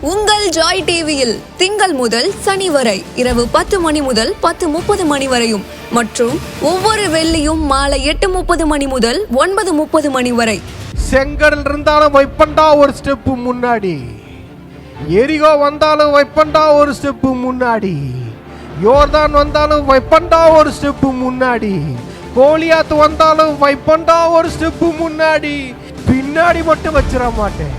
உங்கள் ஜாய் டிவியில் திங்கள் முதல் சனி வரை இரவு 10 மணி முதல் 10:30 மணி வரையும் மற்றும் ஒவ்வொரு வெள்ளியும் மாலை 8:30 மணி முதல் 9:30 மணி வரை. செங்கடல் இருந்தாலும் வைப்பண்டா ஒரு ஸ்டெப்பு முன்னாடி, எரிகோ வந்தாலும் வைப்பண்டா ஒரு ஸ்டெப்பு முன்னாடி, யோர்தான் வந்தாலும் வைப்பண்டா ஒரு ஸ்டெப்பு முன்னாடி, கோலியாத்து வந்தாலும் வைப்பண்டா ஒரு ஸ்டெப்பு முன்னாடி, பின்னாடி மட்டும் வச்சிட மாட்டேன்.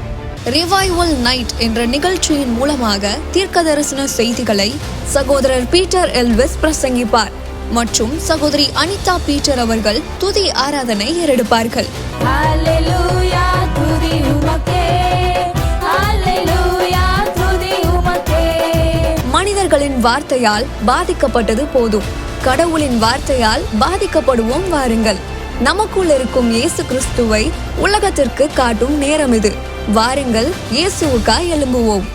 ரிவைவல் நைட் என்ற நிகழ்ச்சியின் மூலமாக தீர்க்க தரிசன செய்திகளை சகோதரர் பீட்டர் எல்விஸ் பிரசங்கிப்பார் மற்றும் சகோதரி அனிதா பீட்டர் அவர்கள் துதி ஆராதனை ஏறெடுப்பார்கள். மனிதர்களின் வார்த்தையால் பாதிக்கப்பட்டது போதும், கடவுளின் வார்த்தையால் பாதிக்கப்படுவோம் வாருங்கள். நமக்குள் இருக்கும் இயேசு கிறிஸ்துவை உலகத்திற்கு காட்டும் நேரம் இது. வாருங்கள், இயேசுவுக்காய் எழும்புவோம்.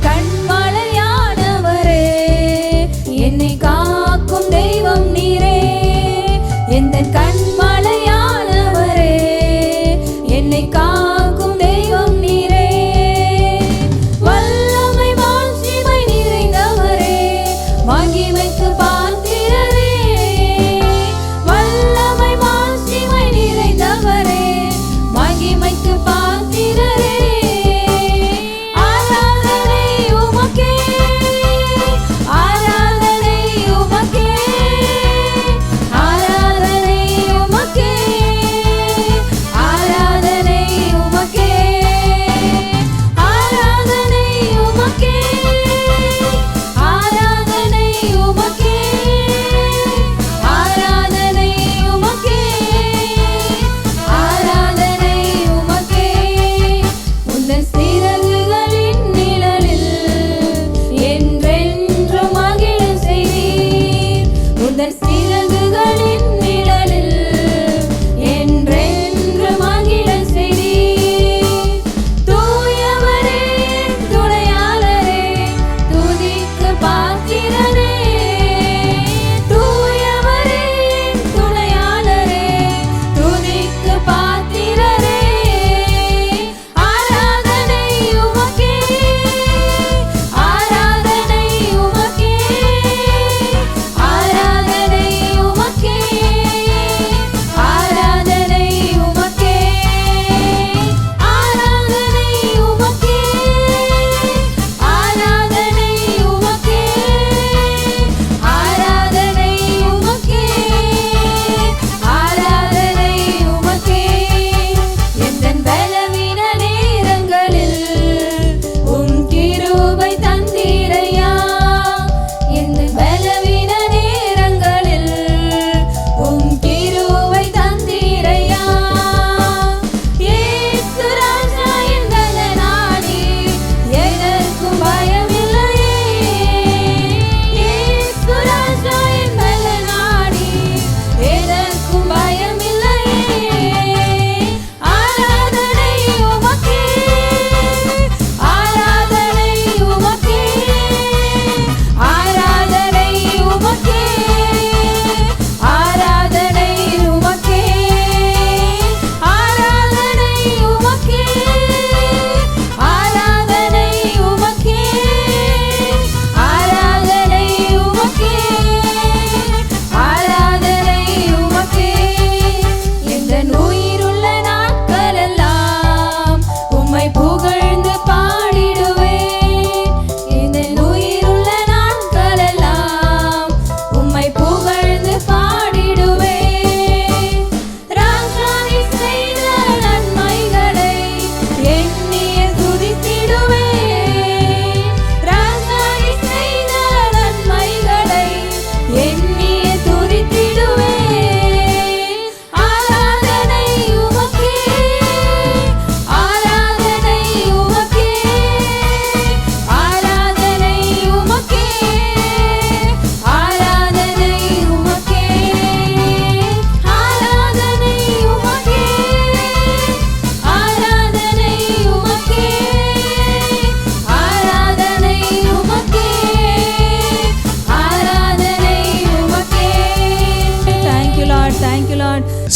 கண்மலையானவரே, என்னை காக்கும் தெய்வம் நீரே. எந்த கண்மலையானவரே, என்னை காக்கும் தெய்வம் நீரே. வல்லமை மாட்சிமை நிறைந்தவரே, மகிமைக்கு பாத்திரரே. வல்லமை மாட்சிமை நிறைந்தவரே, மகிமைக்கு பாத்திரரே.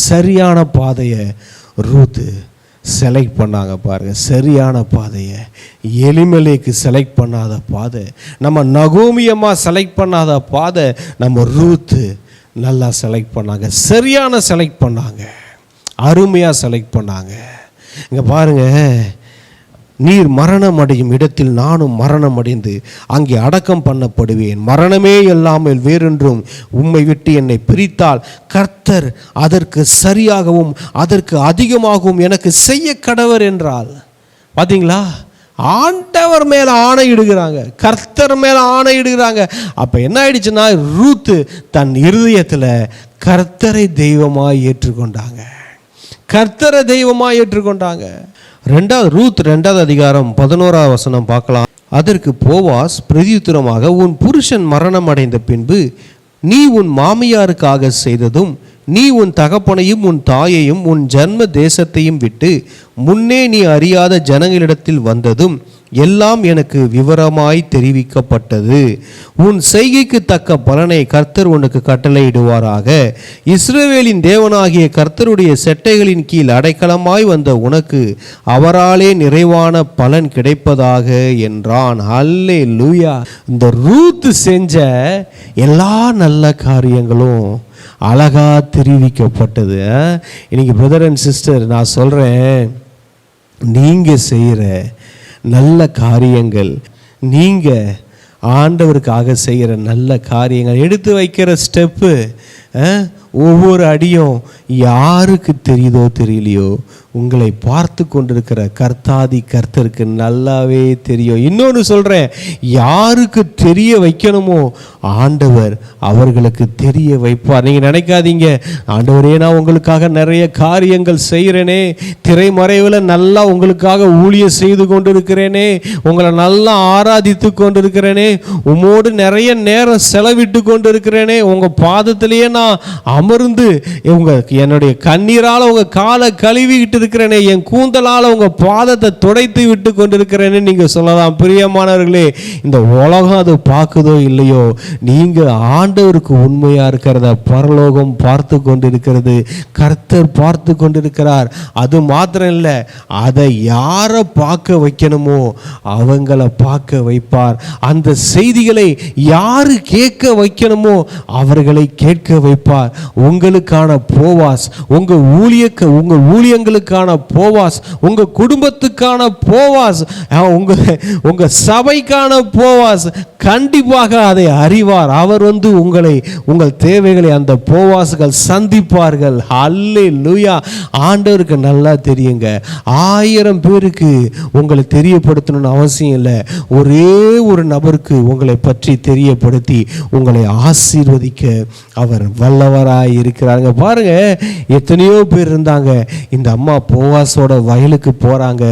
சரியான பாதையை ரூத்து செலக்ட் பண்ணாங்க பாருங்க. சரியான பாதையை எலிமெலேக்கு செலக்ட் பண்ணாத பாதை, நம்ம நகோமியம்மா செலக்ட் பண்ணாத பாதை நம்ம ரூத்து நல்லா செலக்ட் பண்ணாங்க. சரியான செலக்ட் பண்ணாங்க, அருமையாக செலக்ட் பண்ணாங்க. இங்கே பாருங்க, நீர் மரணம் அடையும் இடத்தில் நானும் மரணம் அடைந்து அங்கே அடக்கம் பண்ணப்படுவேன். மரணமே இல்லாமல் வேறொன்றும் உம்மை விட்டு என்னை பிரித்தால் கர்த்தர் அதற்கு சரியாகவும் அதற்கு அதிகமாகவும் எனக்கு செய்ய கடவர் என்றால். பார்த்தீங்களா, ஆண்டவர் மேலே ஆணையிடுகிறாங்க, கர்த்தர் மேலே ஆணையிடுகிறாங்க. அப்போ என்ன ஆயிடுச்சுன்னா, ரூத்து தன் இருதயத்தில் கர்த்தரை தெய்வமாக ஏற்றுக்கொண்டாங்க, கர்த்தரை தெய்வமாக ஏற்றுக்கொண்டாங்க. ரூத் 2வது அதிகாரம் 11வது வசனம் பார்க்கலாம். அதற்கு போவாஸ் பிரதியுத்தரமாக, உன் புருஷன் மரணம் அடைந்த பின்பு நீ உன் மாமியாருக்காக செய்ததும், நீ உன் தகப்பனையும் உன் தாயையும் உன் ஜன்ம தேசத்தையும் விட்டு முன்னே நீ அறியாத ஜனங்களிடத்தில் வந்ததும் எல்லாம் எனக்கு விவரமாய் தெரிவிக்கப்பட்டது. உன் செய்கைக்கு தக்க பலனை கர்த்தர் உனக்கு கட்டளையிடுவாராக. இஸ்ரவேலின் தேவனாகிய கர்த்தருடைய செட்டைகளின் கீழ் அடைக்கலமாய் வந்த உனக்கு அவராலே நிறைவான பலன் கிடைப்பதாக என்றான். அல்லேலூயா. இந்த ரூத் செஞ்ச எல்லா நல்ல காரியங்களும் அழகா தெரிவிக்கப்பட்டது. இன்னைக்கு பிரதர் அண்ட் சிஸ்டர், நான் சொல்றேன், நீங்க செய்கிற நல்ல காரியங்கள், நீங்கள் ஆண்டவருக்காக செய்கிற நல்ல காரியங்கள், எடுத்து வைக்கிற ஸ்டெப்பு, ஒவ்வொரு அடியும் யாருக்கு தெரியுதோ தெரியலையோ, உங்களை பார்த்து கொண்டிருக்கிற கர்த்தாதி கர்த்தருக்கு நல்லாவே தெரியும். இன்னொன்று சொல்கிறேன், யாருக்கு தெரிய வைக்கணுமோ ஆண்டவர் அவர்களுக்கு தெரிய வைப்பார். நீங்கள் நினைக்காதீங்க, ஆண்டவரே நான் உங்களுக்காக நிறைய காரியங்கள் செய்கிறேனே, திரைமறைவில் நல்லா உங்களுக்காக ஊழியம் செய்து கொண்டிருக்கிறேனே, உங்களை நல்லா ஆராதித்து கொண்டிருக்கிறேனே, உம்மோடு நிறைய நேரம் செலவிட்டு கொண்டிருக்கிறேனே, உங்கள் பாதத்திலேயே நான் அமர்ந்து என்னுடைய கண்ணீரால் உங்கள் காலை கழுவிக்கிட்டு இருக்கிறேனே, என் கூந்தலால் உங்கள் பாதத்தை துடைத்து விட்டு கொண்டிருக்கிறேன்னு நீங்கள் சொல்லலாம். பிரியமானவர்களே, இந்த உலகம் அது பார்க்குதோ இல்லையோ, நீங்கள் ஆண்டவருக்கு உண்மையாக இருக்கிறத பரலோகம் பார்த்து கொண்டிருக்கிறது, கர்த்தர் பார்த்து கொண்டிருக்கிறார். அது மாத்திரம் இல்லை, அதை யாரை பார்க்க வைக்கணுமோ அவங்கள பார்க்க வைப்பார். அந்த செய்திகளை யாரு கேட்க வைக்கணுமோ அவர்களை கேட்க வைப்பார். உங்களுக்கான போவாஸ், உங்கள் ஊழியங்களுக்கான போவாஸ், உங்க குடும்பத்துக்கான போவாஸ், உங்க சபைக்கான போவாஸ் கண்டிப்பாக அதை அறிவார். அவர் உங்கள் தேவைகளை அந்த போவாஸ்கள் சந்திப்பார்கள். அல்லேலூயா. ஆண்டவருக்கு நல்லா தெரியுங்க. 1000 பேருக்கு உங்களை தெரியப்படுத்தணும்னு அவசியம் இல்லை. ஒரே ஒரு நபருக்கு உங்களை பற்றி தெரியப்படுத்தி உங்களை ஆசீர்வதிக்க அவர் வல்லவராய் இருக்கிறாங்க. பாருங்க, எத்தனையோ பேர் இருந்தாங்க. இந்த அம்மா போவாஸோட வயலுக்கு போறாங்க.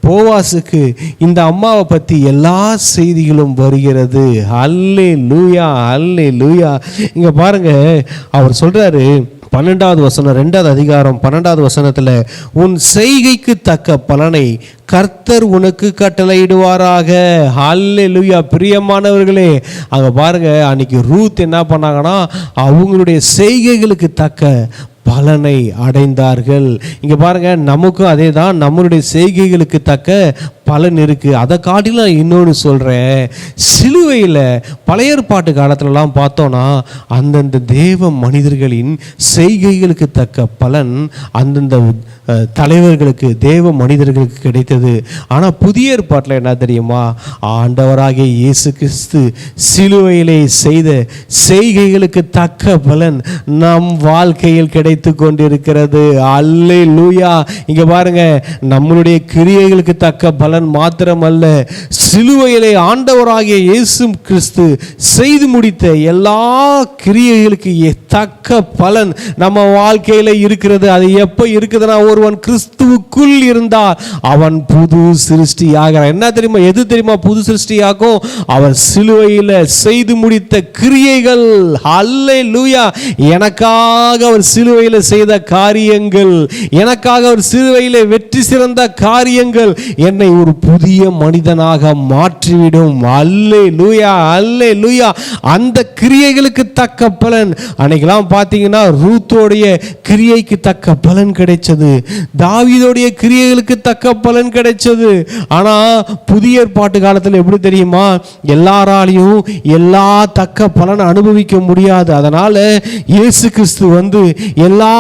போவாஸுக்கு இந்த அம்மாவை பற்றி எல்லா செய்திகளும் வருகிறது. அல்லேலூயா, அல்லேலூயா. இங்க பாருங்க, அவர் சொல்றாரு 12வது வசனம், 2வது அதிகாரம் 12வது வசனத்தில், உன் செய்கைக்கு தக்க பலனை கர்த்தர் உனக்கு கட்டளையிடுவாராக. அல்லேலூயா. பிரியமானவர்களே, அங்கே பாருங்க, அன்னைக்கு ரூத் என்ன பண்ணாங்கன்னா, அவங்களுடைய செய்கைகளுக்கு தக்க பலனை அடைந்தார்கள். இங்க பாருங்க, நமக்கும் அதே தான், நம்மளுடைய செய்கைகளுக்கு தக்க பலன் இருக்கு. அதை காட்டிலும் இன்னொன்று சொல்றேன், சிலுவையில் பழைய ஏற்பாட்டு காலத்துலலாம் பார்த்தோன்னா அந்தந்த தேவ மனிதர்களின் செய்கைகளுக்கு தக்க பலன் அந்தந்த தலைவர்களுக்கு, தேவ மனிதர்களுக்கு கிடைத்தது. ஆனால் புதிய ஏற்பாட்டில் என்ன தெரியுமா, ஆண்டவராகிய இயேசு கிறிஸ்து சிலுவையிலே செய்த செய்கைகளுக்கு தக்க பலன் நம் வாழ்க்கையில் கிடைத்து கொண்டிருக்கிறது. அல்லேலூயா. இங்க பாருங்க, நம்மளுடைய கிரியைகளுக்கு தக்க பலன் மாத்திரமல்ல, சிலுவையிலே ஆண்டவராகிய இயேசு கிறிஸ்து செய்து முடித்த எல்லா கிரியைகளுக்கு தக்க பலன் நம்ம வாழ்க்கையில இருக்கிறது. அது எப்ப இருக்குதுன்னா, ஒருவன் கிறிஸ்துவுக்குள் இருந்தால் அவன் புது சிருஷ்டியாகிறான். என்ன தெரியுமா, எது தெரியுமா புது சிருஷ்டியாகும்? அவர் சிலுவையில் செய்து முடித்த கிரியைகள். அல்லேலூயா. எனக்காக அவர் சிலுவையில் சிலுவையில் செய்த காரியங்கள், எனக்காக அவர் சிலுவையில் வெற்றி சிறந்த காரியங்கள் என்னை ஒரு புதிய மனிதனாக மாற்றிவிடும். அல்லேலூயா, அல்லேலூயா. அந்த கிரியைகளுக்கு தக்க பலன். அன்னைக்கெல்லாம் பார்த்தீங்கன்னா ரூத்தோடைய கிரியைக்கு தக்க பலன் கிடைச்சது, தாவீதோடைய கிரியைகளுக்கு தக்க பலன் கிடைச்சது. ஆனா புதிய ஏற்பாட்டு காலத்தில் எப்படி தெரியுமா, எல்லாராலையும் எல்லா தக்க பலன் அனுபவிக்க முடியாது. அதனால இயேசு கிறிஸ்து வந்து எல்லா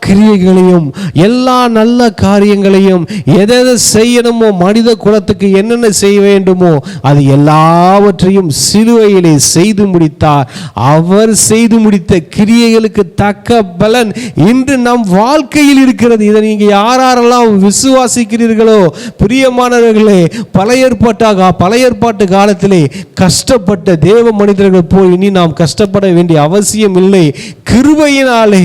கிரியைகளையும் எல்லா நல்ல காரியங்களையும் எதை செய்யணுமோ, மனித குலத்துக்கு என்னென்ன செய்ய வேண்டுமோ அது எல்லாவற்றையும் சிலுவையிலே செய்து முடித்தார். அவர் செய்து முடித்த கிரியைகளுக்கு தக்க பலன் இன்று நம் வாழ்க்கையில் இருக்கிறது. இதை நீங்க யாரெல்லாம் விசுவாசிக்கிறீர்களோ பிரியமானவர்களே, பழைய ஏற்பாட்டு காலத்திலே கஷ்டப்பட்ட தேவ மனிதர்கள் போய் இனி நாம் கஷ்டப்பட வேண்டிய அவசியம் இல்லை. கிருபையினாலே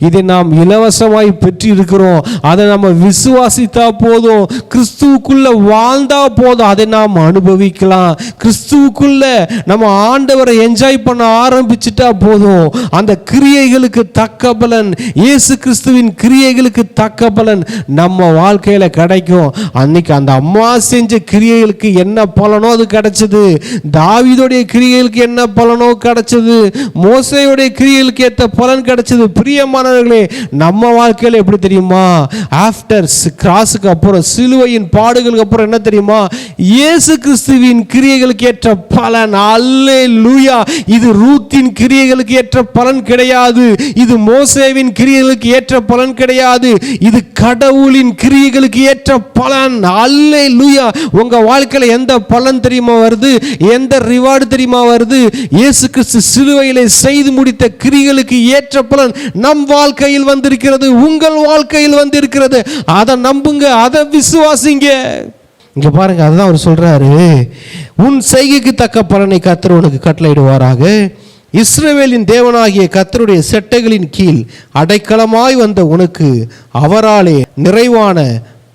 இதை நாம் இலவசமாய் பெற்று இருக்கிறோம். அதை நம்ம விசுவாசித்தா போதும், கிறிஸ்துவுக்குள்ள வாழ்ந்தா போதும், அதை நாம் அனுபவிக்கலாம். கிறிஸ்துவுக்குள்ள நம்ம ஆண்டவரை என்ஜாய் பண்ண ஆரம்பிச்சுட்டா போதும், அந்த கிரியைகளுக்கு தக்க பலன், இயேசு கிறிஸ்துவின் கிரியைகளுக்கு தக்க பலன் நம்ம வாழ்க்கையில கிடைக்கும். அன்னைக்கு அந்த அம்மா செஞ்ச கிரியைகளுக்கு என்ன பலனோ அது கிடைச்சது, தாவீதுடைய கிரியைகளுக்கு என்ன பலனோ கிடைச்சது, மோசேயுடைய கிரியைகளுக்கு ஏற்ற பலன் கிடைச்சது. பிரியமானவர்களே, நம்ம வாழ்க்கையில எப்படி தெரியுமா, ஆஃப்டர் கிராஸுக்கு அப்புறம், சிலுவையின் பாடுகளுக்கு அப்புறம் என்ன தெரியுமா, இயேசு கிறிஸ்துவின் கிரியைகளுக்கு ஏற்ற பலன். அல்லேலூயா. இது ரூத்தின் கிரியைகளுக்கு ஏற்ற பலன் கிடையாது, இது மோசேவின் கிரியைகளுக்கு ஏற்ற பலன் கிடையாது, இது கடவுளின் கிரியைகளுக்கு ஏற்ற பலன். அல்லேலூயா. உங்க வாழ்க்கையில எந்த பலன் தெரியுமா வருது, எந்த ரிவார்டு தெரியுமா வருது, இயேசு கிறிஸ்து சிலுவையிலே செய்து முடித்த கிரியைகளுக்கு ஏற்ற பலன் நம் வாழ்க்கையில் வந்திருக்கிறது, உங்கள் வாழ்க்கையில் வந்திருக்கிறது. அதை நம்புங்க, அதை விசுவாசிங்க. இங்க பாருங்க, அதுதான் அவர் சொல்றாரு, உன் செய்கைக்கு தக்க பலனை கர்த்தர் உனக்கு கட்டளையிடுவாராக. இஸ்ரவேலின் தேவனாகிய கர்த்தருடைய செட்டைகளின் கீழ் அடைக்கலமாய் வந்த உனக்கு அவராலே நிறைவான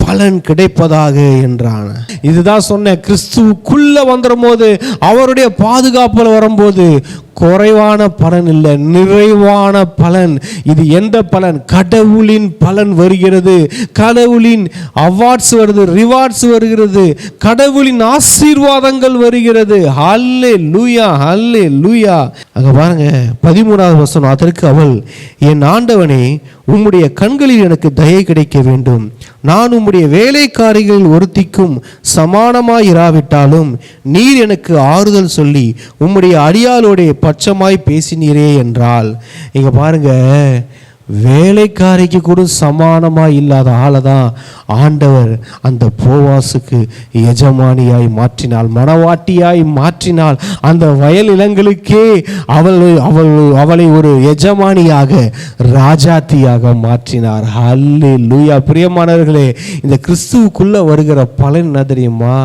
பலன் கிடைப்பதாக என்றான். இதுதான் சொன்ன, கிறிஸ்துவுக்குள்ள வந்துடும் போது, அவருடைய பாதுகாப்புல வரும்போது குறைவான பலன் இல்லை, நிறைவான பலன். இது எந்த பலன்? கடவுளின் பலன் வருகிறது, கடவுளின் அவார்ட்ஸ் வருது, ரிவார்ட்ஸ் வருகிறது, கடவுளின் ஆசீர்வாதங்கள் வருகிறது. ஹல்லேலூயா, ஹல்லேலூயா. அங்க பாருங்க 13வது வசனம். அதற்கு அவள், என் ஆண்டவனே, உம்முடைய கண்களில் எனக்கு தயை கிடைக்க வேண்டும். நான் உம்முடைய வேலைக்காரிகளில் ஒருத்திக்கும் சமானமாய் இராவிட்டாலும் நீர் எனக்கு ஆறுதல் சொல்லி உம்முடைய அடியாளோடைய பட்சமாய் பேசினீரே என்றால். இங்க பாருங்க, வேலைக்காரிக்கு கூட சமானமாய் இல்லாத ஆளை தான் ஆண்டவர் அந்த போவாசுக்கு எஜமானியாய் மாற்றினாள், மணவாட்டியாய் மாற்றினாள். அந்த வயல் இளங்களுக்கே அவளை ஒரு எஜமானியாக, ராஜாத்தியாக மாற்றினார். அல்லேலூயா. பிரியமானவர்களே, இந்த கிறிஸ்துவுக்குள்ள வருகிற பலன் என்ன தெரியுமா?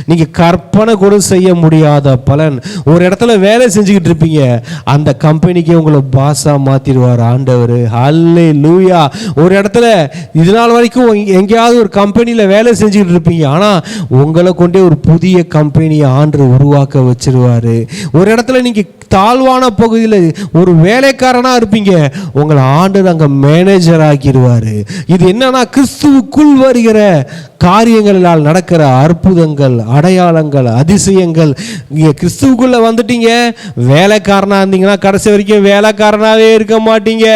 நீங்க கற்பனை கூட செய்ய முடியாத பலன். ஒரு இடத்துல வேலை செஞ்சுக்கிட்டு இருப்பீங்க, அந்த கம்பெனிக்கு உங்களை பாஸா மாத்திடுவார் ஆண்டவர். அல்லேலூயா. ஒரு இடத்துல இது நாள் வரைக்கும் எங்கேயாவது ஒரு கம்பெனியில் வேலை செஞ்சுக்கிட்டு இருப்பீங்க, ஆனால் உங்களை கொண்டே ஒரு புதிய கம்பெனியை ஆண்டு உருவாக்க வச்சிருவாரு. ஒரு இடத்துல நீங்கள் தாழ்வான பகுதியில் ஒரு வேலைக்காரனாக இருப்பீங்க, உங்களை ஆண்டு அங்கே மேனேஜர் ஆக்கிடுவார். இது என்னன்னா, கிறிஸ்துவுக்குள் வருகிற காரியங்களால் நடக்கிற அற்புதங்கள், அடையாளங்கள், அதிசயங்கள். இங்கே கிறிஸ்துவுக்குள்ள வந்துட்டீங்க, வேலைக்காரனாக இருந்தீங்கன்னா கடைசி வரைக்கும் வேலைக்காரனாகவே இருக்க மாட்டீங்க.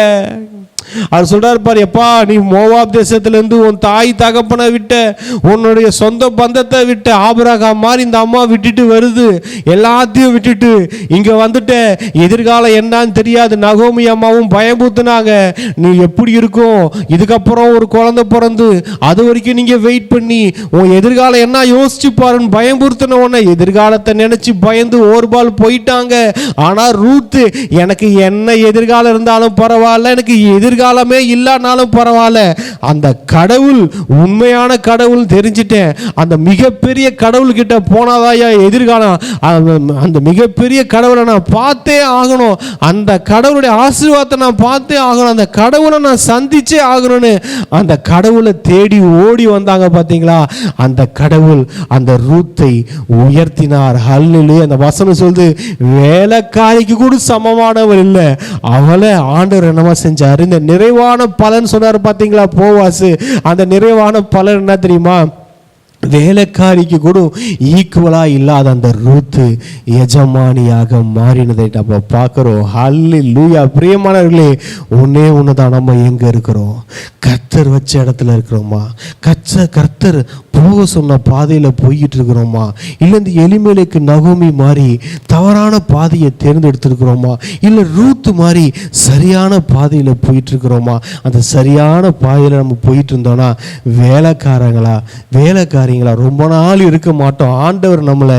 அவர் சொல்றாரு பாரு, எப்பா நீ மோவாப் தேசத்திலிருந்து உன் தாய் தகப்பனை விட்ட, உன்னுடைய சொந்த பந்தத்தை விட்ட, ஆபிரகாம் மாதிரி இந்த அம்மா விட்டுட்டு வருது, எல்லாத்தையும் விட்டுட்டு இங்க வந்துட்ட. எதிர்காலம் என்னன்னு தெரியாது. நகோமி அம்மாவும் பயமுறுத்தினாங்க, நீ எப்படி இருக்கும், இதுக்கப்புறம் ஒரு குழந்தை பிறந்து அது வரைக்கும் நீங்க வெயிட் பண்ணி உன் எதிர்காலம் என்ன யோசிச்சு பாருன்னு பயமுறுத்தின உடனே எதிர்காலத்தை நினைச்சு பயந்து ஓர்பால் போயிட்டாங்க. ஆனா ரூத், எனக்கு என்ன எதிர்காலம் இருந்தாலும் பரவாயில்ல, எனக்கு எதிர்காலமே இல்லைனாலும் பரவாயில்ல, அந்த கடவுள் உண்மையான கடவுள் தெரிஞ்சிட்டேன், அந்த மிகப்பெரிய கடவுள் கிட்ட போனாதாயா எதிர்காலம், அந்த மிகப்பெரிய கடவுளை நான் பார்த்தே ஆகணும், அந்த கடவுளுடைய ஆசீர்வாதத்தை நான் பார்த்தே ஆகணும், அந்த கடவுளை நான் சந்திச்சே ஆகணும்னு அந்த கடவுளை தேடி ஓடி வந்தாங்க. பார்த்தீங்களா? அந்த கடவுள் அந்த ரூத்தை உயர்த்தினார். ஹல்லேலூயா. அந்த வசனம் சொல்லுது, வேலைக்காரிக்கு கூட சமமானவர் இல்லை, அவளை ஆண்டவர் என்னமா செஞ்சாரு, இந்த நிறைவான பலன் சொன்னார் பார்த்தீங்களா போவாசு. அந்த நிறைவான பலன் என்ன தெரியுமா? வேலைக்காரிக்கு கூட ஈக்குவலா இல்லாத அந்த ரூத்து எஜமானியாக மாறினதை நம்ம பார்க்கிறோம். ஹல்லேலூயா. பிரியமானவர்களே, ஒன்னே ஒண்ணுதான், நம்ம எங்க இருக்கிறோம்? கர்த்தர் வச்ச இடத்துல இருக்கிறோமா? கர்த்தர் போக சொன்ன பாதையில போய்கிட்டு இருக்கிறோமா? இல்லை இந்த எலிமெலேக்கு நகோமி மாதிரி தவறான பாதையை தேர்ந்தெடுத்திருக்கிறோமா? இல்லை ரூத்து மாதிரி சரியான பாதையில போயிட்டு இருக்கிறோமா? அந்த சரியான பாதையில நம்ம போயிட்டு இருந்தோம்னா வேலைக்காரங்களா ரொம்ப நாள் இருக்க மாட்டோம். ஆண்டவர் நம்மளை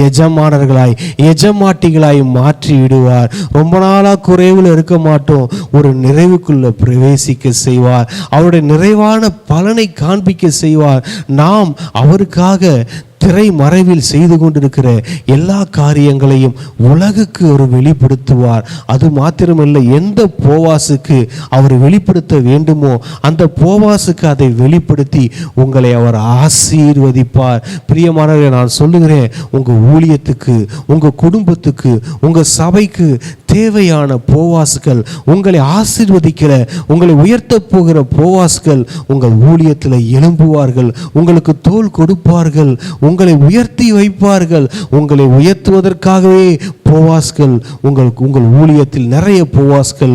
எஜமானர்களாய் எஜமாட்டிகளாய் மாற்றி விடுவார். ரொம்ப நாளா குறைவுல இருக்க மாட்டோம், ஒரு நிறைவுக்குள்ள பிரவேசிக்க செய்வார். அவருடைய நிறைவான பலனை காண்பிக்க செய்வார். நாம் அவருக்காக திரை மறைவில் செய்து கொண்டிருக்கிற எல்லா காரியங்களையும் உலகுக்கு அவர் வெளிப்படுத்துவார். அது மாத்திரமல்ல, எந்த போவாசுக்கு அவர் வெளிப்படுத்த வேண்டுமோ அந்த போவாசுக்கு அதை வெளிப்படுத்தி உங்களை அவர் ஆசீர்வதிப்பார். பிரியமானவர்களே, நான் சொல்லுகிறேன், உங்க ஊழியத்துக்கு, உங்க குடும்பத்துக்கு, உங்க சபைக்கு தேவையான போவாசுகள், உங்களை ஆசீர்வதிக்கிற, உங்களை உயர்த்த போகிற போவாசுகள் உங்கள் ஊழியத்தில் எழும்புவார்கள். உங்களுக்கு தோள் கொடுப்பார்கள், உங்களை உயர்த்தி வைப்பார்கள். உங்களை உயர்த்துவதற்காகவே போவாஸ்கள் உங்கள் ஊழியத்தில் நிறைய போவாஸ்கள்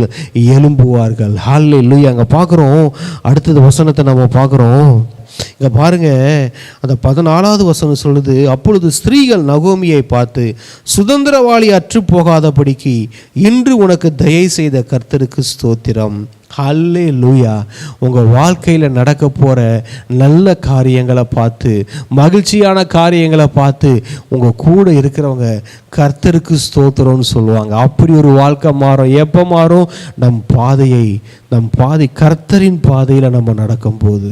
எழும்புவார்கள். ஹல்லேலூயா. அங்கே பார்க்குறோம், அடுத்தது வசனத்தை நம்ம பார்க்குறோம். இங்கே பாருங்க, அந்த 14வது வசனம் சொல்லுது, அப்பொழுது ஸ்திரீகள் நகோமியை பார்த்து, சுதந்திரவாளி அற்று போகாதபடிக்கு இன்று உனக்கு தயை செய்த கர்த்தருக்கு ஸ்தோத்திரம். ஹல்லேலூயா. உங்கள் வாழ்க்கையில் நடக்க போகிற நல்ல காரியங்களை பார்த்து, மகிழ்ச்சியான காரியங்களை பார்த்து உங்கள் கூட இருக்கிறவங்க கர்த்தருக்கு ஸ்தோத்திரம்னு சொல்லுவாங்க. அப்படி ஒரு வாழ்க்கை மாறும். எப்போ மாறும்? நம் பாதை கர்த்தரின் பாதையில் நம்ம நடக்கும்போது,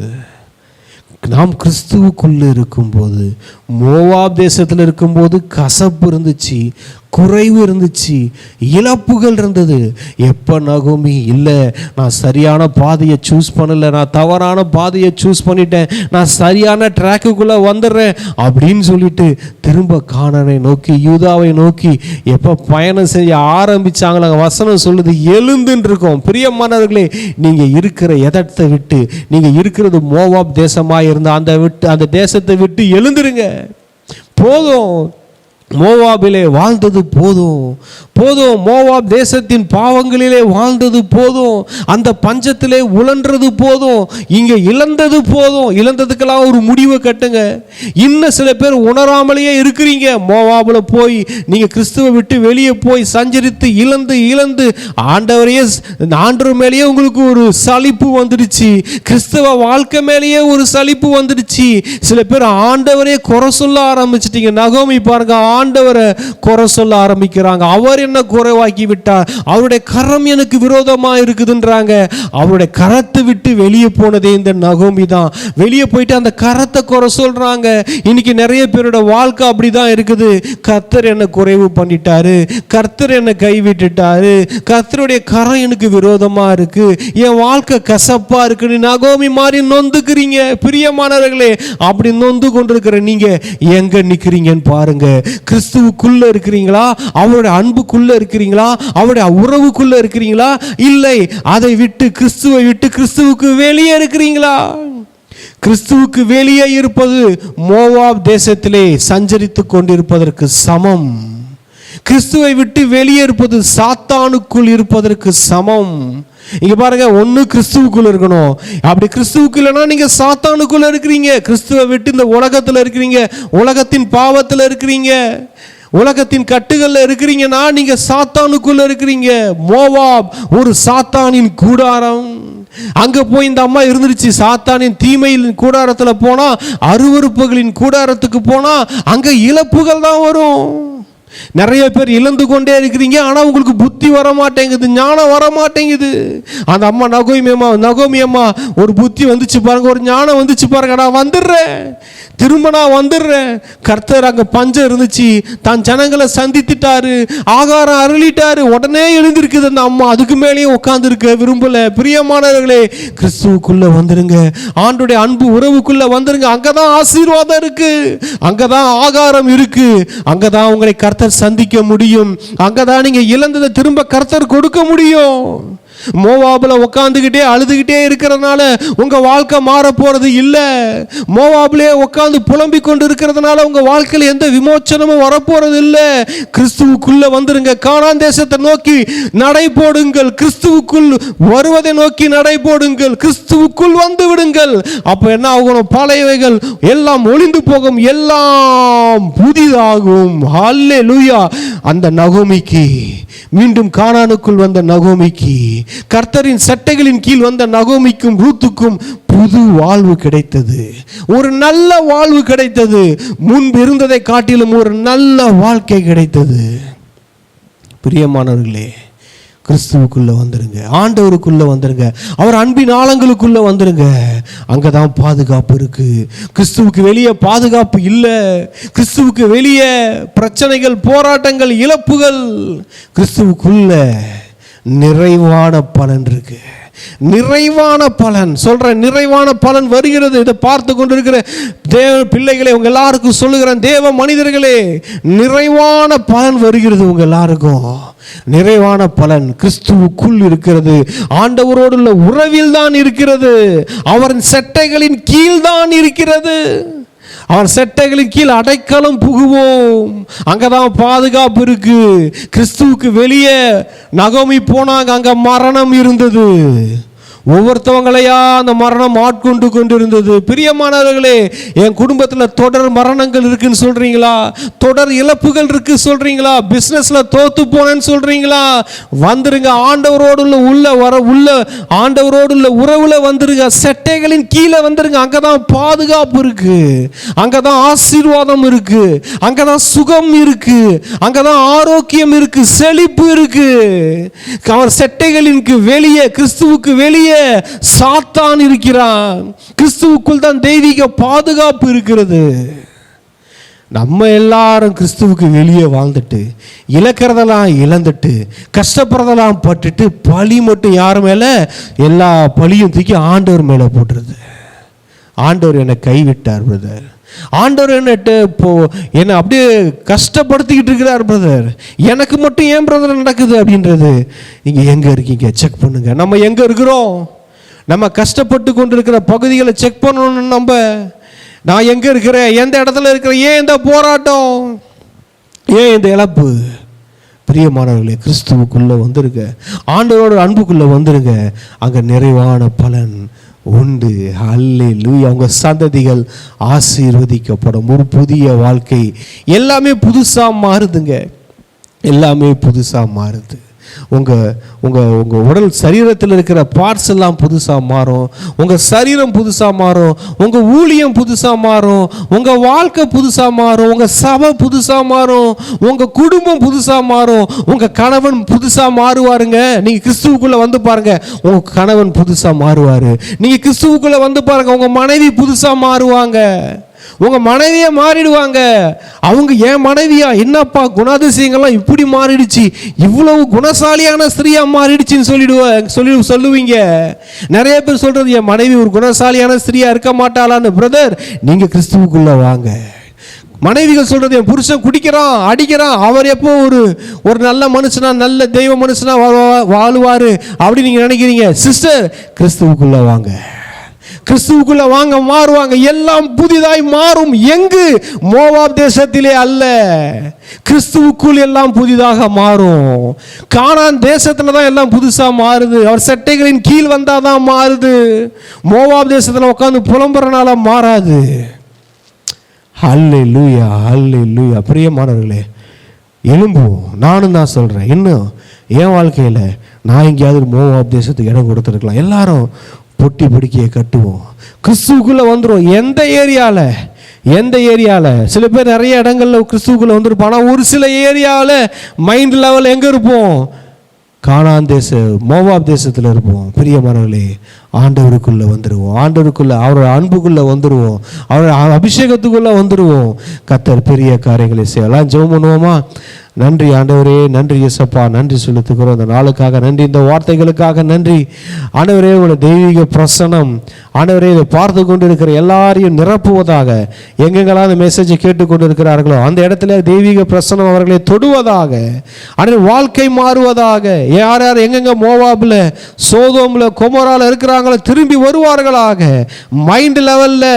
நாம் கிறிஸ்துவுக்குள்ளே இருக்கும்போது. மோவாப் தேசத்தில் இருக்கும்போது கசப்பு இருந்துச்சு, குறைவு இருந்துச்சு, இழப்புகள் இருந்தது. எப்போ நகோமி, இல்லை நான் சரியான பாதையை சூஸ் பண்ணலை, நான் தவறான பாதையை சூஸ் பண்ணிட்டேன், நான் சரியான ட்ராக்குக்குள்ளே வந்துடுறேன் அப்படின்னு சொல்லிட்டு திரும்ப கானானை நோக்கி, யூதாவை நோக்கி எப்போ பயணம் செய்ய ஆரம்பித்தாங்களோ, வசனம் சொல்லுது எழுந்துன்னு இருக்கோம். பிரியமானவர்களே, நீங்கள் இருக்கிற இடத்தை விட்டு, நீங்கள் இருக்கிறது மோவாப் தேசமாக இருந்தால் அந்த தேசத்தை விட்டு எழுந்துருங்க. போதும், மோவாபிலே வாழ்ந்தது போதும். மோவாப் தேசத்தின் பாவங்களிலே வாழ்ந்தது போதும். அந்த பஞ்சத்திலே உழன்றது போதும். இங்கே இழந்தது போதும். இழந்ததுக்கெல்லாம் ஒரு முடிவை கட்டுங்க. இன்னும் சில பேர் உணராமலேயே இருக்கிறீங்க. மோவாபில் போய் நீங்கள் கிறிஸ்துவை விட்டு வெளியே போய் சஞ்சரித்து இழந்து ஆண்டவர் மேலேயே உங்களுக்கு ஒரு சலிப்பு வந்துடுச்சு. கிறிஸ்தவ வாழ்க்கை மேலேயே ஒரு சலிப்பு வந்துடுச்சு. சில பேர் ஆண்டவரே குறை சொல்ல ஆரம்பிச்சிட்டீங்க. நகோமி பாருங்க, ஆண்டவரை குறை சொல்ல ஆரம்பிக்கிறாங்க. அவர் என்ன குறைவாக்கி விட்டார், அவருடைய கரம் எனக்கு விரோதமா இருக்குதுன்றாங்க. அவருடைய கரத்தை விட்டு வெளியே போனதே இந்த நகோமி தான். வெளியே போயிட்டு அந்த கரத்தை குறை சொல்றாங்க. இன்னைக்கு நிறைய பேரோட வாழ்க்கை அப்படிதான் இருக்குது. கர்த்தர் என்ன குறைவு பண்ணிட்டாரு, கர்த்தர் என்ன கைவிட்டுட்டாரு, கர்த்தருடைய கரம் எனக்கு விரோதமா இருக்கு, என் வாழ்க்கை கசப்பா இருக்குன்னு நகோமி மாதிரி நொந்துக்கிறீங்க. பிரியமானவர்களே, அப்படி நொந்து கொண்டிருக்கிற நீங்க எங்க நிக்கிறீங்கன்னு பாருங்க. கிறிஸ்துவுக்குள்ள இருக்கிறீங்களா? அவருடைய அன்புக்குள்ள இருக்கிறீங்களா? அவருடைய உறவுக்குள்ள இருக்கிறீங்களா? இல்லை, அதை விட்டு, கிறிஸ்துவை விட்டு கிறிஸ்துவுக்கு வெளியே இருக்கிறீங்களா? கிறிஸ்துவுக்கு வெளியே இருப்பது மோவாப் தேசத்திலே சஞ்சரித்துக் கொண்டிருப்பதற்கு சமம். கிறிஸ்துவை விட்டு வெளியே இருப்பது சாத்தானுக்குள் இருப்பதற்கு சமம். இங்க பாருங்க, ஒண்ணு கிறிஸ்துவுக்குள்ள இருக்கணும். அப்படி கிறிஸ்துவுக்கு இல்லைன்னா நீங்க சாத்தானுக்குள்ள இருக்கிறீங்க. கிறிஸ்துவை விட்டு இந்த உலகத்துல இருக்கிறீங்க, உலகத்தின் பாவத்துல இருக்கிறீங்க, உலகத்தின் கட்டுகள்ல இருக்கிறீங்கன்னா நீங்க சாத்தானுக்குள்ள இருக்கிறீங்க. மோவாப் ஒரு சாத்தானின் கூடாரம். அங்க போய் இந்த அம்மா இருந்துருச்சு. சாத்தானின் தீமையின் கூடாரத்துல போனா, அருவருப்புகளின் கூடாரத்துக்கு போனா அங்க இழப்புகள் தான் வரும். நிறைய பேர் இழந்து கொண்டே இருக்கிறீங்க. ஆனால் உங்களுக்கு புத்தி வர மாட்டேங்குது, ஞானம் வர மாட்டேங்குது. அந்த அம்மா நகோமி அம்மா ஒரு புத்தி வந்துச்சு பாருங்க, ஒரு ஞானம் வந்துச்சு பாருங்க. நான் வந்துடுறேன், திரும்ப நான் வந்துடுறேன். கர்த்தர் அங்கே பஞ்சம் இருந்துச்சு, தான் ஜனங்களை சந்தித்துட்டாரு, ஆகாரம் அருளிட்டாரு, உடனே எழுந்திருக்குது அந்த அம்மா. அதுக்கு மேலேயும் உட்காந்துருக்க விரும்பல. பிரியமானவர்களே, கிறிஸ்துவுக்குள்ள வந்துருங்க, ஆண்டுடைய அன்பு உறவுக்குள்ள வந்துருங்க. அங்கதான் ஆசீர்வாதம் இருக்கு, அங்கதான் ஆகாரம் இருக்கு, அங்கதான் உங்களை கர்த்தர் சந்திக்க முடியும். அங்கதான் நீங்க இழந்ததை திரும்ப கர்த்தர் கொடுக்க முடியும். மோவாபில் உட்காந்துக்கிட்டே அழுதுகிட்டே இருக்கிறதுனால உங்க வாழ்க்கை மாற போறது இல்லை. மோவாபிலே உட்காந்து புலம்பிக் கொண்டு இருக்கிறதுனால உங்க வாழ்க்கையில் எந்த விமோச்சனமும் வரப்போறது இல்லை. கிறிஸ்துவுக்குள்ள வந்துருங்க. கானான் தேசத்தை நோக்கி நடை போடுங்கள். கிறிஸ்துவுக்குள் வருவதை நோக்கி நடை போடுங்கள். கிறிஸ்துவுக்குள் வந்து விடுங்கள். அப்ப என்ன ஆகணும்? பழையவைகள் எல்லாம் ஒளிந்து போகும், எல்லாம் புதிதாகும். ஹல்லேலூயா. அந்த நகோமிக்கு, மீண்டும் கானானுக்குள் வந்த நகோமிக்கு, கர்த்தரின் சட்டைகளின் கீழ் வந்த நகோமிக்கும் ரூத்துக்கும் புது வாழ்வு கிடைத்தது. ஒரு நல்ல வாழ்வு கிடைத்தது. முன்பு இருந்ததை காட்டிலும் ஒரு நல்ல வாழ்க்கை கிடைத்தது. பிரியமானவர்களே, கிறிஸ்துவுக்குள்ள வந்துருங்க. ஆண்டவருக்குள்ள வந்துருங்க. அவர் அன்பின் ஆழங்களுக்குள்ள வந்துருங்க. அங்கதான் பாதுகாப்பு இருக்கு. கிறிஸ்துவுக்கு வெளியே பாதுகாப்பு இல்லை. கிறிஸ்துவுக்கு வெளியே பிரச்சனைகள், போராட்டங்கள், இழப்புகள். கிறிஸ்துவுக்குள்ள நிறைவான பலன் இருக்கு. நிறைவான பலன் சொல்ற, நிறைவான பலன் வருகிறது. இதை பார்த்து கொண்டிருக்கிற தேவ பிள்ளைகளே, உங்க எல்லாருக்கும் சொல்லுகிறேன், தேவ மனிதர்களே, நிறைவான பலன் வருகிறது. உங்க எல்லாருக்கும் நிறைவான பலன் கிறிஸ்துவுக்குள் இருக்கிறது. ஆண்டவரோடு உள்ள உறவில் தான் இருக்கிறது. அவரின் சட்டைகளின் கீழ் தான் இருக்கிறது. அவர் சட்டைகளின் கீழ் அடைக்கலம் புகுவோம். அங்கதான் பாதுகாப்பு இருக்கு. கிறிஸ்துவுக்கு வெளியே நகோமி போனாங்க. அங்க மரணம் இருந்தது. ஒவ்வொருத்தவங்களையா அந்த மரணம் ஆட்கொண்டு கொண்டிருந்தது. பிரியமானவர்களே, என் குடும்பத்தில் தொடர் மரணங்கள் இருக்குன்னு சொல்றீங்களா? தொடர் இழப்புகள் இருக்கு சொல்றீங்களா? பிசினஸ்ல தோத்து போனேன்னு சொல்றீங்களா? வந்துருங்க. ஆண்டவரோடு உள்ள ஆண்டவரோடு உள்ள உறவுல வந்துருங்க. சட்டைகளின் கீழே வந்துருங்க. அங்கதான் பாதுகாப்பு இருக்கு. அங்கதான் ஆசீர்வாதம் இருக்கு. அங்கதான் சுகம் இருக்கு. அங்கதான் ஆரோக்கியம் இருக்கு. செழிப்பு இருக்கு. அவர் சட்டைகளின் வெளியே, கிறிஸ்துவுக்கு வெளியே சாத்தான் இருக்கிறான். கிறிஸ்துவுக்குள் தான் தெய்வீக பாதுகாப்பு இருக்கிறது. நம்ம எல்லாரும் கிறிஸ்துவுக்கு வெளியே வாழ்ந்துட்டு, இழக்கிறதெல்லாம் இழந்துட்டு, கஷ்டப்படுறதெல்லாம் பட்டுட்டு, பழி மட்டும் யார் மேல? எல்லா பழியும் தூக்கி ஆண்டவர் மேல போட்டுருது. ஆண்டவர் என்னை கைவிட்டார் பிரதர், ஆண்டவர் என்னை அப்படியே கஷ்டப்படுத்திக்கிட்டு இருக்கிறார் பிரதர், எனக்கு மட்டும் ஏன் பிரதர் நடக்குது அப்படின்றது. நீங்கள் எங்கே இருக்கீங்க? செக் பண்ணுங்க. நம்ம எங்கே இருக்கிறோம்? நம்ம கஷ்டப்பட்டு கொண்டு இருக்கிற பகுதிகளை செக் பண்ணணும். நான் எங்கே இருக்கிறேன்? எந்த இடத்துல இருக்கிறேன்? ஏன் இந்த போராட்டம்? ஏன் இந்த இழப்பு? பிரியமானவர்களே, கிறிஸ்துவுக்குள்ளே வந்துருங்க. ஆண்டவரோட அன்புக்குள்ளே வந்துருங்க. அங்கே நிறைவான பலன் உண்டு. அல்லேலூயா. அவங்க சந்ததிகள் ஆசீர்வதிக்கப்படும். ஒரு புதிய வாழ்க்கை. எல்லாமே புதுசாக மாறுதுங்க. எல்லாமே புதுசாக மாறுது. உங்கள் உடல் சரீரத்தில் இருக்கிற பார்ட்ஸ் எல்லாம் புதுசாக மாறும். உங்கள் சரீரம் புதுசாக மாறும். உங்கள் ஊழியம் புதுசாக மாறும். உங்கள் வாழ்க்கை புதுசாக மாறும். உங்கள் சபை புதுசாக மாறும். உங்கள் குடும்பம் புதுசாக மாறும். உங்கள் கணவன் புதுசாக மாறுவாருங்க. நீங்கள் கிறிஸ்துவுக்குள்ளே வந்து பாருங்க, உங்கள் கணவன் புதுசாக மாறுவார். நீங்கள் கிறிஸ்துவுக்குள்ளே வந்து பாருங்க, உங்கள் மனைவி புதுசாக மாறுவாங்க. உங்க மனைவியா மாறிடுவாங்க. அவங்க என் மனைவியா, என்னப்பா குணாதிசயங்கள்லாம் இப்படி மாறிடுச்சு, இவ்வளவு குணசாலியான ஸ்திரீயா மாறிடுச்சுன்னு சொல்லுவீங்க. நிறைய பேர் சொல்றது, என் மனைவி ஒரு குணசாலியான ஸ்திரீயா இருக்க மாட்டாளான்னு. பிரதர், நீங்க கிறிஸ்துவுக்குள்ள வாங்க. மனைவிகள் சொல்றது, என் புருஷன் குடிக்கிறான், அடிக்கிறான், அவர் எப்போ ஒரு நல்ல மனுஷனா, நல்ல தெய்வ மனுஷனா வாழுவாரு அப்படி நீங்க நினைக்கிறீங்க. சிஸ்டர், கிறிஸ்துவுக்குள்ள வாங்க. கிறிஸ்துவுக்குள்ள வாங்க, மாறுவாங்க. எல்லாம் புதிதாய் மாறும். எங்கு? மோவாப் தேசத்திலே அல்ல, கிறிஸ்துவுக்குள் எல்லாம் புதிதாக மாறும். கானான் தேசத்துல தான் எல்லாம் புதுசா மாறுது. அவர் சட்டைகளின் கீழ் வந்தாதான் மாறுது. மோவாப் தேசத்துல உட்காந்து புலம்புறனால மாறாது. அல்லேலூயா, அல்லேலூயா. பிரியமானவர்களே, எழும்புவோம். நானும் தான் சொல்றேன், இன்னும் என் வாழ்க்கையில நான் எங்கேயாவது மோவாப் தேசத்துக்கு இடம் கொடுத்துருக்கலாம். எல்லாரும் பொட்டி பொடிக்கையை கட்டுவோம், கிறிஸ்துவுக்குள்ள வந்துடும். எந்த ஏரியாவில் சில பேர் நிறைய இடங்கள்ல கிறிஸ்துவுக்குள்ள வந்துருப்போம். ஆனால் ஒரு சில ஏரியாவில் மைண்ட் லெவல் எங்கே இருப்போம்? கானான் மோவாப் தேசத்தில் இருப்போம். பிரியமானவர்களே, ஆண்டவருக்குள்ளே வந்துடுவோம். ஆண்டவருக்குள்ளே, அவரோட அன்புக்குள்ளே வந்துடுவோம். அவரோட அபிஷேகத்துக்குள்ளே வந்துடுவோம். கர்த்தர் பெரிய காரியங்களை செய்யலாம். ஜெபம் பண்ணுவோமா? நன்றி ஆண்டவரே, நன்றி இயேசப்பா, நன்றி செலுத்துகிறோம். இந்த நாளுக்காக நன்றி, இந்த வார்த்தைகளுக்காக நன்றி ஆண்டவரே. உங்களுடைய தெய்வீக பிரசனம் ஆண்டவரே இதை பார்த்து கொண்டு இருக்கிற எல்லாரையும் நிரப்புவதாக. எங்கெங்கெல்லாம் அந்த மெசேஜை கேட்டுக்கொண்டு இருக்கிறார்களோ அந்த இடத்துல தெய்வீக பிரசனம் அவர்களை தொடுவதாக. ஆண்டவர் வாழ்க்கை மாறுவதாக. யார் யார் எங்கெங்க மோவாபில், சோதோமில், கொமோரால இருக்கிறாங்களோ திரும்பி வருவார்களாக. மைண்ட் லெவலில்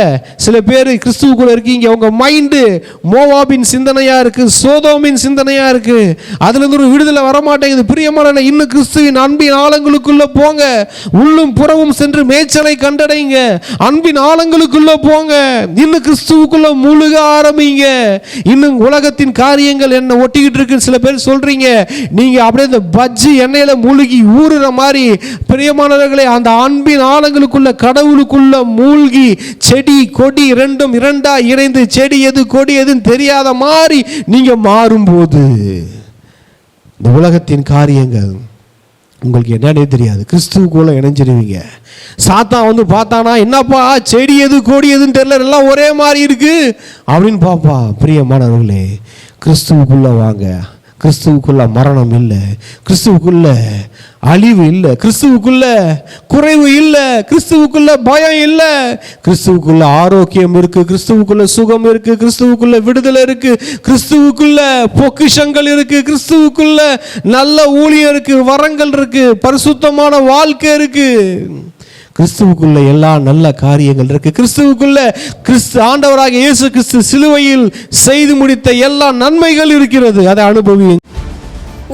சில பேர் கிறிஸ்துவுக்குள்ள இருக்கீங்க, உங்க மைண்டு மோவாபின் சிந்தனையா இருக்கு, சோதோமின் சிந்தனையா இருக்கு. அதுல இருந்து ஒரு விடுதலை வரமாட்டேங்குது. பிரியமான இன்னும் கிறிஸ்துவின் அன்பின் ஆழங்களுக்குள்ள போங்க. உள்ளும் புறவும் சென்று மேய்ச்சலை கண்டடைங்க. அன்பின் ஆழங்களுக்குள்ள போங்க. இன்னும் கிறிஸ்துவுக்குள்ள முழுக ஆரம்பிங்க. இன்னும் உலகத்தின் காரியங்கள் என்ன ஒட்டிக்கிட்டு இருக்கு சில பேர் சொல்றீங்க. நீங்க அப்படியே இந்த பஜ்ஜி எண்ணெயில மூழ்கி ஊறுற மாதிரி பிரியமானவர்களே, அந்த அன்பின் ஆழங்களுக்குள்ள கடவுளுக்குள்ள மூழ்கி செடி கொடி ரெண்டும் இரண்டா இணைந்து செடி எது கொடி எதுன்னு தெரியாத மாதிரி நீங்க மாறும்போது இந்த உலகத்தின் காரியங்கள் உங்களுக்கு என்னன்னே தெரியாது. கிறிஸ்துவுக்குள்ள இணைஞ்சிருவீங்க. சாத்தான் வந்து பார்த்தானா, என்னப்பா செடி எது கோடி எதுன்னு தெரியல, எல்லாம் ஒரே மாதிரி இருக்கு அப்படின்னு பாப்பா. பிரியமானவர்களே, கிறிஸ்துவுக்குள்ள வாங்க. கிறிஸ்துவுக்குள்ள மரணம் இல்லை, கிறிஸ்துவுக்குள்ள அழிவு இல்லை, கிறிஸ்துவுக்குள்ள குறைவு இல்லை, கிறிஸ்துவுக்குள்ள பயம் இல்லை, கிறிஸ்துவுக்குள்ள ஆரோக்கியம் இருக்கு, கிறிஸ்துவுக்குள்ள சுகம் இருக்கு, கிறிஸ்துவுக்குள்ள விடுதலை இருக்கு, கிறிஸ்துவுக்குள்ள பொக்கிஷங்கள் இருக்கு, கிறிஸ்துவுக்குள்ள நல்ல ஊழியம் இருக்கு, வரங்கள் இருக்கு, பரிசுத்தமான வாழ்க்கை இருக்கு. கிறிஸ்துவுக்குள்ள எல்லா நல்ல காரியங்கள் இருக்கு. கிறிஸ்துவுக்குள்ள கிறிஸ்து ஆண்டவராக இயேசு கிறிஸ்து சிலுவையில் செய்து முடித்த எல்லா நன்மைகள் இருக்கிறது. அதை அனுபவியுங்கள்.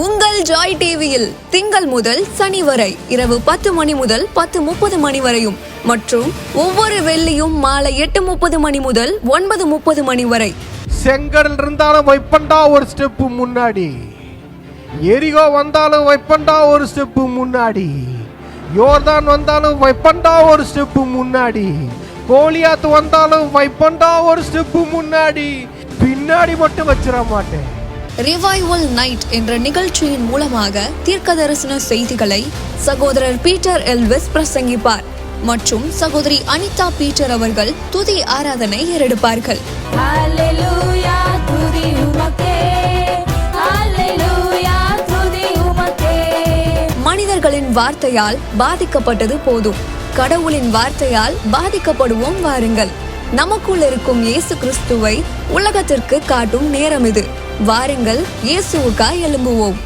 உங்கள் ஜாய் டிவியில் திங்கள் முதல் சனி வரை இரவு 10 மணி முதல் 10:30 மணி வரையும் மற்றும் ஒவ்வொரு வெள்ளியும் மாலை 8:30 மணி முதல் 9:30 மணி வரை. செங்கடல் இருந்தாலும் வைப்பண்டா ஒரு ஸ்டெப்பு முன்னாடி, எரிகோ வந்தாலும் வைப்பண்டா ஒரு ஸ்டெப்பு முன்னாடி, யோர்தான் வந்தாலும் வைப்பண்டா ஒரு ஸ்டெப்பு முன்னாடி, கோலியாத் வந்தாலும் வைப்பண்டா ஒரு ஸ்டெப்பு முன்னாடி, பின்னாடி மட்டும் வச்சிட மாட்டேன். ரிவைவல் நைட் என்ற நிகழ்ச்சியின் மூலமாக தீர்க்க தரிசன செய்திகளை சகோதரர் பீட்டர் எல்விஸ் பிரசங்கிப்பார் மற்றும் சகோதரி அனிதா பீட்டர் அவர்கள் துதி ஆராதனை ஏறெடுப்பார்கள். ஹல்லேலூயா, துதி உமக்கே. ஹல்லேலூயா, துதி உமக்கே. மனிதர்களின் வார்த்தையால் பாதிக்கப்பட்டது போதும், கடவுளின் வார்த்தையால் பாதிக்கப்படுவோம் வாருங்கள். நமக்குள் இருக்கும் இயேசு கிறிஸ்துவை உலகத்திற்கு காட்டும் நேரம் இது. வாருங்கள், இயேசுவுக்காய் எழும்புவோம்.